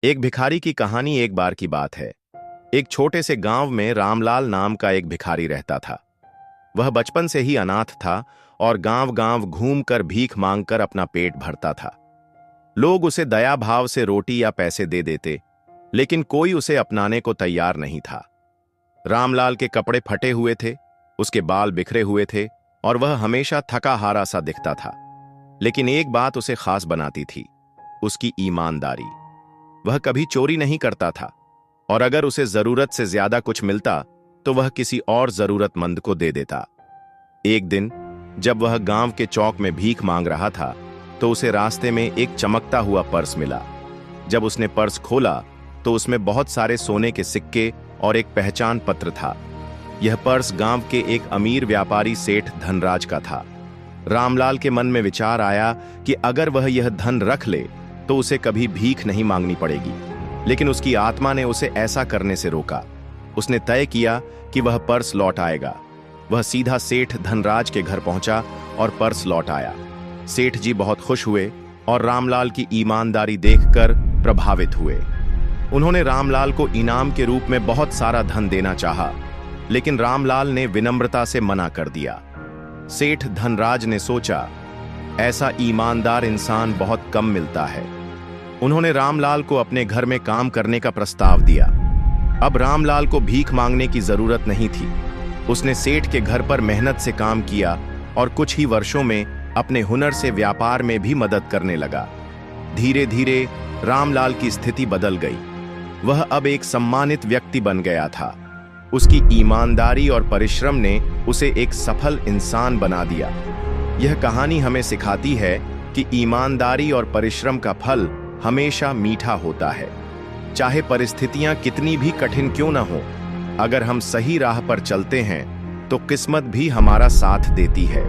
एक भिखारी की कहानी। एक बार की बात है। एक छोटे से गांव में रामलाल नाम का एक भिखारी रहता था। वह बचपन से ही अनाथ था और गांव गांव घूमकर भीख मांगकर अपना पेट भरता था। लोग उसे दया भाव से रोटी या पैसे दे देते, लेकिन कोई उसे अपनाने को तैयार नहीं था। रामलाल के कपड़े फटे हुए थे, उसके बाल बिखरे हुए थे और वह हमेशा थका हारा सा दिखता था। लेकिन एक बात उसे खास बनाती थी, उसकी ईमानदारी। वह कभी चोरी नहीं करता था और अगर उसे जरूरत से ज्यादा कुछ मिलता तो वह किसी और जरूरतमंद को दे देता। एक दिन जब वह गांव के चौक में भीख मांग रहा था तो उसे रास्ते में एक चमकता हुआ पर्स मिला। जब उसने पर्स खोला तो उसमें बहुत सारे सोने के सिक्के और एक पहचान पत्र था। यह पर्स गांव के एक अमीर व्यापारी सेठ धनराज का था। रामलाल के मन में विचार आया कि अगर वह यह धन रख ले तो उसे कभी भीख नहीं मांगनी पड़ेगी, लेकिन उसकी आत्मा ने उसे ऐसा करने से रोका। उसने तय किया कि वह पर्स लौट आएगा। वह सीधा सेठ धनराज के घर पहुंचा और पर्स लौट आया। सेठ जी बहुत खुश हुए और रामलाल की ईमानदारी देखकर प्रभावित हुए। उन्होंने रामलाल को इनाम के रूप में बहुत सारा धन देना चाहा, लेकिन रामलाल ने विनम्रता से मना कर दिया। सेठ धनराज ने सोचा, ऐसा ईमानदार इंसान बहुत कम मिलता है। उन्होंने रामलाल को अपने घर में काम करने का प्रस्ताव दिया। अब रामलाल को भीख मांगने की जरूरत नहीं थी। उसने सेठ के घर पर मेहनत से काम किया और कुछ ही वर्षों में अपने हुनर से व्यापार में भी मदद करने लगा। धीरे धीरे रामलाल की स्थिति बदल गई। वह अब एक सम्मानित व्यक्ति बन गया था। उसकी ईमानदारी और परिश्रम ने उसे एक सफल इंसान बना दिया। यह कहानी हमें सिखाती है कि ईमानदारी और परिश्रम का फल हमेशा मीठा होता है। चाहे परिस्थितियां कितनी भी कठिन क्यों न हो, अगर हम सही राह पर चलते हैं तो किस्मत भी हमारा साथ देती है।